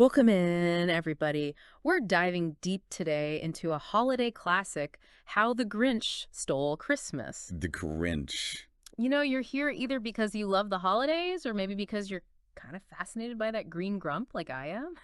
Welcome in, everybody. We're diving deep today into a holiday classic, How the Grinch Stole Christmas. The Grinch. You're here either because you love the holidays or maybe because you're kind of fascinated by that green grump like I am.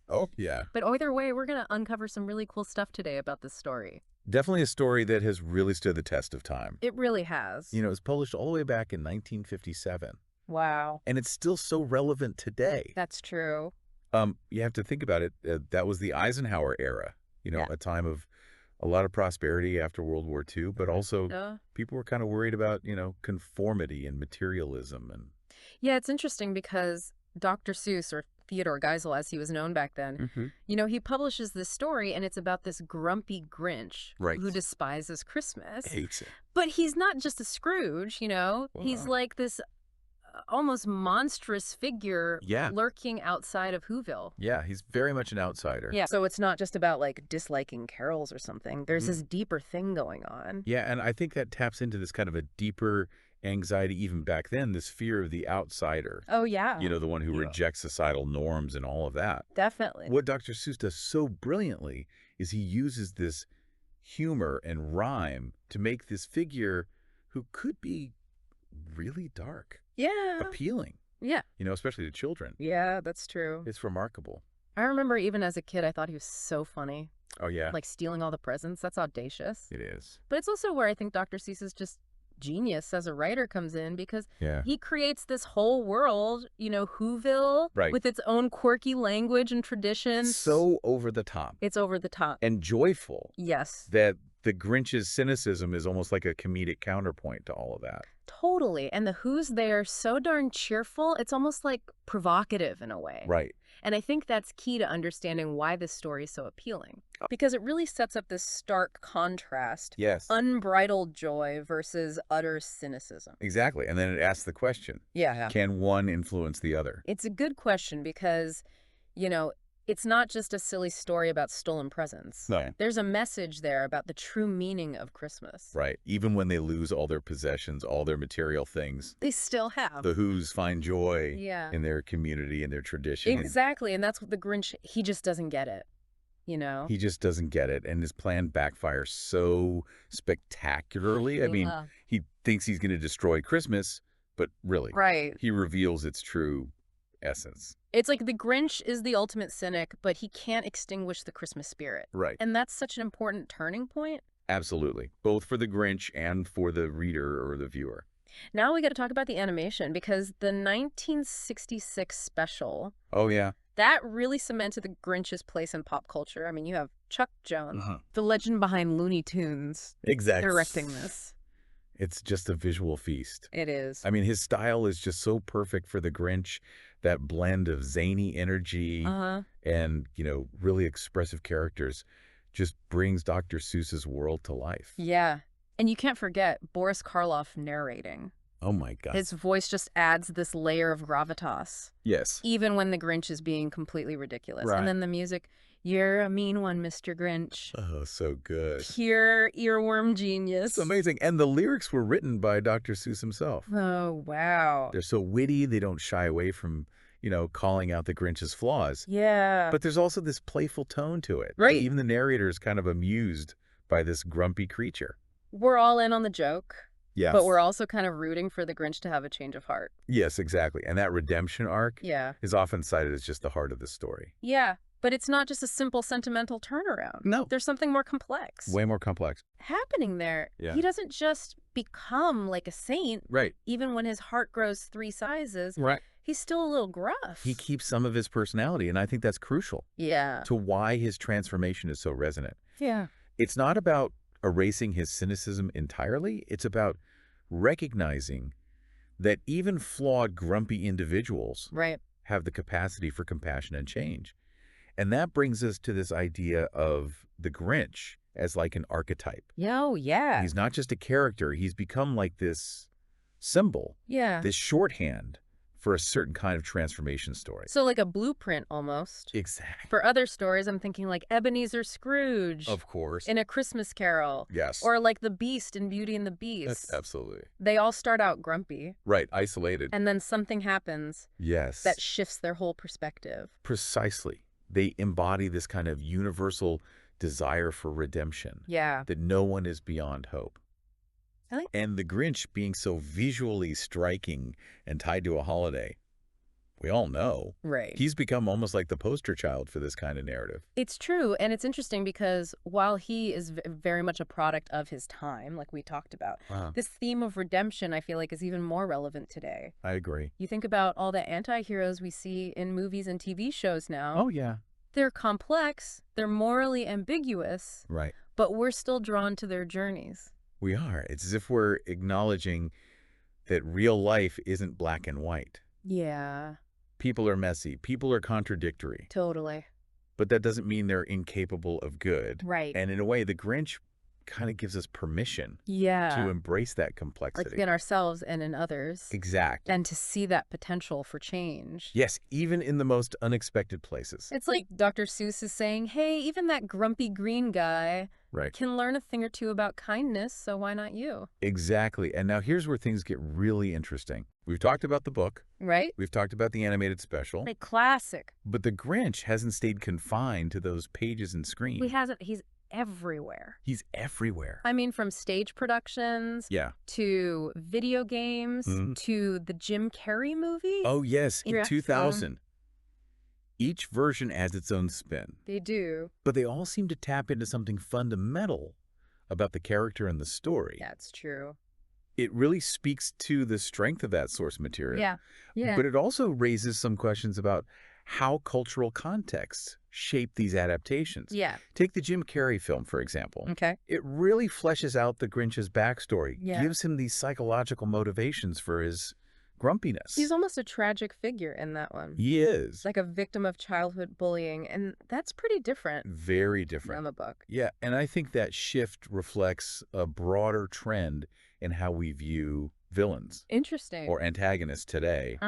Oh, yeah. But either way, we're going to uncover some really cool stuff today about this story. Definitely a story that has really stood the test of time. It really has. It was published all the way back in 1957, Wow. and it's still so relevant today. That's true. You have to think about it. That was the Eisenhower era, Yeah. a time of a lot of prosperity after World War II, but also people were kind of worried about, conformity and materialism. And Yeah, it's interesting because Dr. Seuss, or Theodore Geisel as he was known back then, he publishes this story and it's about this grumpy Grinch Right. who despises Christmas. hates it. But he's not just a Scrooge, He's Wow. like this almost monstrous figure Yeah. lurking outside of Who-Ville. Yeah, he's very much an outsider. Yeah, so it's not just about like disliking carols or something. There's this deeper thing going on. Yeah, and I think that taps into this kind of a deeper anxiety even back then, this fear of the outsider. Oh, yeah. The one who rejects societal norms and all of that. Definitely. What Dr. Seuss does so brilliantly is he uses this humor and rhyme to make this figure who could be really dark, Yeah. appealing, Yeah. especially to children. Yeah, that's true. It's remarkable. I remember even as a kid, I thought he was so funny. Oh, yeah, Like stealing all the presents. That's audacious. it is. But it's also where I think Dr. Seuss is just genius as a writer comes in because Yeah. he creates this whole world, Whoville, Right. with its own quirky language and traditions. So over the top It's over the top. and joyful Yes, that the Grinch's cynicism is almost like a comedic counterpoint to all of that. totally. And the Who's there so darn cheerful, it's almost like provocative in a way. Right. And I think that's key to understanding why this story is so appealing. Because it really sets up this stark contrast. Yes. Unbridled joy versus utter cynicism. Exactly. And then it asks the question, Yeah. can one influence the other? It's a good question because, it's not just a silly story about stolen presents. No. There's a message there about the true meaning of Christmas. Right. Even when they lose all their possessions, all their material things, They still have. the Who's find joy Yeah. in their community and their tradition. Exactly. And that's what the Grinch, he just doesn't get it. He just doesn't get it. And his plan backfires so spectacularly. I mean, Yeah. he thinks he's going to destroy Christmas, but really, Right. he reveals its true essence. It's like the Grinch is the ultimate cynic, but he can't extinguish the Christmas spirit. Right. And that's such an important turning point. Absolutely. Both for the Grinch and for the reader or the viewer. Now we got to talk about the animation because the 1966 special, Oh, yeah. that really cemented the Grinch's place in pop culture. I mean, you have Chuck Jones, Uh-huh. the legend behind Looney Tunes, Exactly. directing this. It's just a visual feast. It is. I mean, his style is just so perfect for the Grinch, that blend of zany energy and, really expressive characters just brings Dr. Seuss's world to life. Yeah. And you can't forget Boris Karloff narrating. Oh, my God. His voice just adds this layer of gravitas, Yes. even when the Grinch is being completely ridiculous. Right. And then the music, you're a mean one, Mr. Grinch. Oh, so good. Pure earworm genius. It's amazing. And the lyrics were written by Dr. Seuss himself. Oh, wow. They're so witty. They don't shy away from, calling out the Grinch's flaws. Yeah. But there's also this playful tone to it. Right. Even the narrator is kind of amused by this grumpy creature. We're all in on the joke, Yes. but we're also kind of rooting for the Grinch to have a change of heart. Yes, exactly. And that redemption arc Yeah. is often cited as just the heart of the story. Yeah. But it's not just a simple sentimental turnaround. No. There's something more complex Way more complex. happening there. Yeah. He doesn't just become like a saint. Right. Even when his heart grows 3 sizes, Right. he's still a little gruff. He keeps some of his personality, and I think that's crucial Yeah. to why his transformation is so resonant. Yeah. It's not about erasing his cynicism entirely. It's about recognizing that even flawed, grumpy individuals Right. have the capacity for compassion and change. And that brings us to this idea of the Grinch as like an archetype. Oh, yeah. He's not just a character. He's become like this symbol, Yeah. this shorthand for a certain kind of transformation story. So like a blueprint almost. Exactly. For other stories, I'm thinking like Ebenezer Scrooge Of course. in A Christmas Carol. Yes. Or like the Beast in Beauty and the Beast. Absolutely. They all start out grumpy. Right. Isolated. And then something happens Yes. that shifts their whole perspective. Precisely. They embody this kind of universal desire for redemption. Yeah. That no one is beyond hope. I like And the Grinch being so visually striking and tied to a holiday, we all know. Right. He's become almost like the poster child for this kind of narrative. It's true, and it's interesting because while he is very much a product of his time, like we talked about, this theme of redemption, I feel like, is even more relevant today. I agree. You think about all the anti-heroes we see in movies and TV shows now. Oh, yeah. They're complex, they're morally ambiguous, Right. but we're still drawn to their journeys. We are. It's as if we're acknowledging that real life isn't black and white. Yeah. People are messy. People are contradictory. Totally. But that doesn't mean they're incapable of good. Right. And in a way, the Grinch kind of gives us permission to embrace that complexity. Like in ourselves and in others. Exactly. And to see that potential for change. Yes, even in the most unexpected places. It's like Dr. Seuss is saying, hey, even that grumpy green guy can learn a thing or two about kindness, so why not you? Exactly. And now here's where things get really interesting. We've talked about the book. Right? We've talked about the animated special. A classic. But the Grinch hasn't stayed confined to those pages and screens. He hasn't. He's everywhere. He's everywhere. I mean, from stage productions to video games to the Jim Carrey movie. Oh, yes, in 2000. Each version adds its own spin. They do. But they all seem to tap into something fundamental about the character and the story. That's true. It really speaks to the strength of that source material. Yeah. Yeah. But it also raises some questions about how cultural contexts shape these adaptations. Yeah. Take the Jim Carrey film, for example. Okay. It really fleshes out the Grinch's backstory, Yeah. gives him these psychological motivations for his grumpiness. He's almost a tragic figure in that one. He is. Like a victim of childhood bullying, and that's pretty different. Very different. From the book. Yeah, and I think that shift reflects a broader trend in how we view villains. Interesting. Or antagonists today.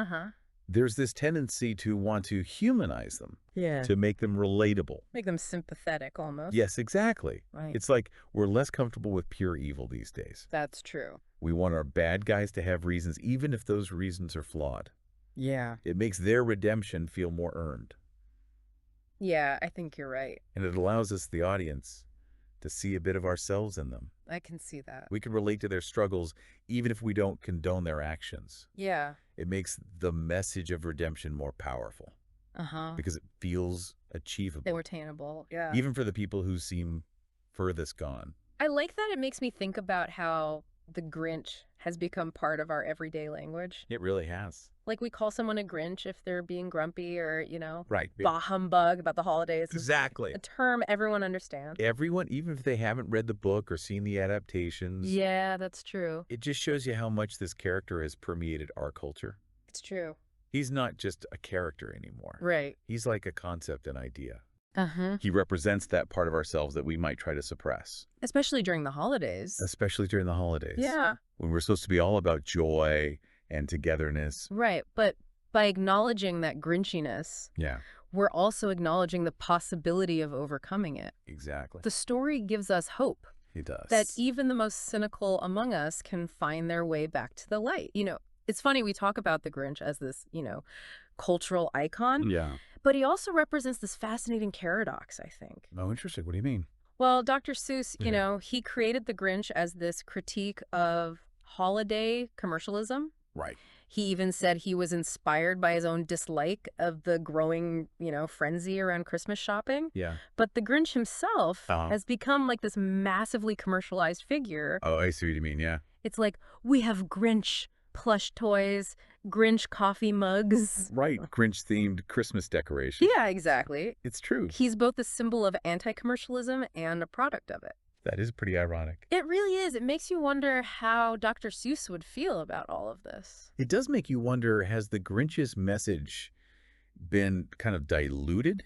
There's this tendency to want to humanize them. Yeah. To make them relatable. Make them sympathetic, almost. Yes, exactly. Right. It's like we're less comfortable with pure evil these days. That's true. We want our bad guys to have reasons, even if those reasons are flawed. Yeah. It makes their redemption feel more earned. Yeah, I think you're right. And it allows us, the audience, to see a bit of ourselves in them. I can see that. We can relate to their struggles, even if we don't condone their actions. Yeah. It makes the message of redemption more powerful. Because it feels achievable. They were attainable, yeah. Even for the people who seem furthest gone. I like that it makes me think about how the Grinch has become part of our everyday language. It really has. Like we call someone a Grinch if they're being grumpy or, you know, right. bah humbug about the holidays. Exactly. A term everyone understands. Everyone, even if they haven't read the book or seen the adaptations. Yeah, that's true. It just shows you how much this character has permeated our culture. It's true. He's not just a character anymore. Right. He's like a concept and idea. Uh-huh. He represents that part of ourselves that we might try to suppress. Especially during the holidays. Especially during the holidays. Yeah. When we're supposed to be all about joy and togetherness. Right. But by acknowledging that Grinchiness, we're also acknowledging the possibility of overcoming it. Exactly. The story gives us hope. It does. That even the most cynical among us can find their way back to the light. You know, it's funny, we talk about the Grinch as this, you know, cultural icon. Yeah. But he also represents this fascinating paradox, I think. Oh, interesting. What do you mean? Well, Dr. Seuss, you know, he created the Grinch as this critique of holiday commercialism. Right. He even said he was inspired by his own dislike of the growing, you know, frenzy around Christmas shopping. Yeah. But the Grinch himself has become like this massively commercialized figure. Oh, I see what you mean, yeah. It's like, we have Grinch plush toys, Grinch coffee mugs. Right. Grinch-themed Christmas decorations. Yeah, exactly. It's true. He's both a symbol of anti-commercialism and a product of it. That is pretty ironic. It really is. It makes you wonder how Dr. Seuss would feel about all of this. It does make you wonder, has the Grinch's message been kind of diluted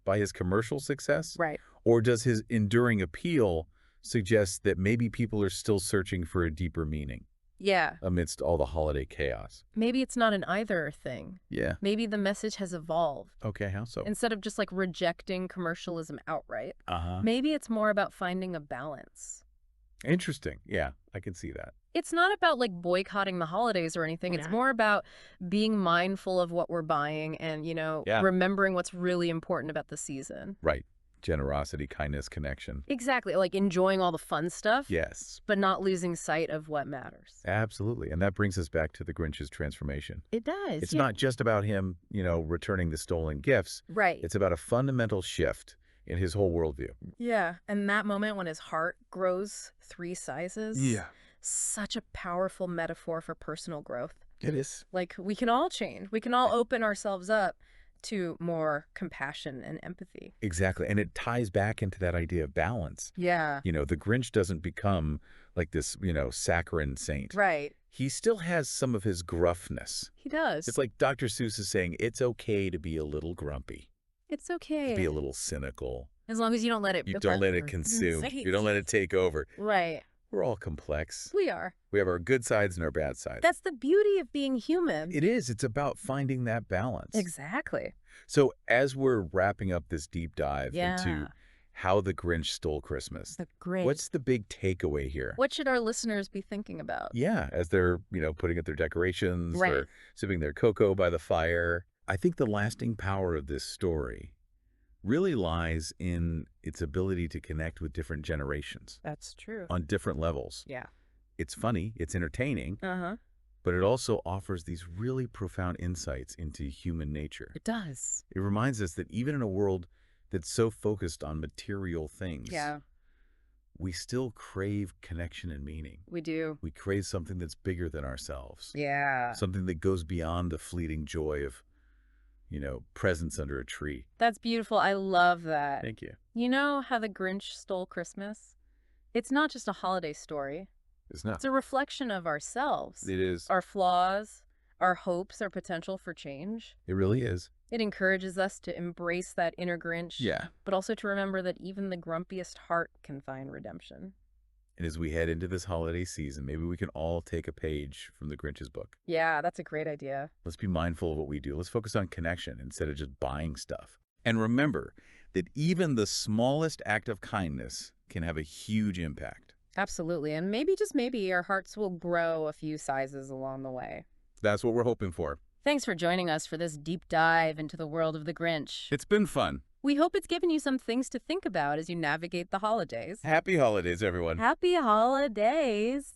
by his commercial success? Right. Or does his enduring appeal suggest that maybe people are still searching for a deeper meaning? Yeah. Amidst all the holiday chaos. Maybe it's not an either thing. Yeah. Maybe the message has evolved. Okay, how so? Instead of just like rejecting commercialism outright, Uh-huh. maybe it's more about finding a balance. Interesting. Yeah, I can see that. It's not about like boycotting the holidays or anything. It's Yeah. more about being mindful of what we're buying and, Yeah. remembering what's really important about the season. Right. Generosity, kindness, connection. Exactly. Like enjoying all the fun stuff. Yes. But not losing sight of what matters. Absolutely. And that brings us back to the Grinch's transformation. It does. It's yeah. not just about him, returning the stolen gifts. Right. It's about a fundamental shift in his whole worldview. Yeah. And that moment when his heart grows 3 sizes. Yeah. Such a powerful metaphor for personal growth. It is. Like, we can all change. We can all open ourselves up to more compassion and empathy. Exactly. And it ties back into that idea of balance. Yeah. The Grinch doesn't become like this, saccharine saint. Right. He still has some of his gruffness. He does. It's like Dr. Seuss is saying, it's okay to be a little grumpy, It's okay. to be a little cynical. As long as you don't let it... You don't let it consume. You don't let it take over. Right. We're all complex. We are. We have our good sides and our bad sides. That's the beauty of being human. It is. It's about finding that balance. Exactly. So as we're wrapping up this deep dive Yeah. into how the Grinch stole Christmas, Great. what's the big takeaway here? What should our listeners be thinking about? Yeah, as they're, putting up their decorations Right. or sipping their cocoa by the fire. I think the lasting power of this story really lies in its ability to connect with different generations That's true. on different levels. Yeah. It's funny, it's entertaining, Uh-huh. but it also offers these really profound insights into human nature. It does. It reminds us that even in a world that's so focused on material things, Yeah, we still crave connection and meaning. we do. We crave something that's bigger than ourselves, Yeah. something that goes beyond the fleeting joy of, presents under a tree. That's beautiful. I love that. Thank you. You know how the Grinch stole Christmas? It's not just a holiday story. It's not. It's a reflection of ourselves, It is. our flaws, our hopes, our potential for change. It really is. It encourages us to embrace that inner Grinch, Yeah. but also to remember that even the grumpiest heart can find redemption. And as we head into this holiday season, maybe we can all take a page from the Grinch's book. Yeah, that's a great idea. Let's be mindful of what we do. Let's focus on connection instead of just buying stuff. And remember that even the smallest act of kindness can have a huge impact. Absolutely. And maybe, just maybe, our hearts will grow a few sizes along the way. That's what we're hoping for. Thanks for joining us for this deep dive into the world of the Grinch. It's been fun. We hope it's given you some things to think about as you navigate the holidays. Happy holidays, everyone. Happy holidays!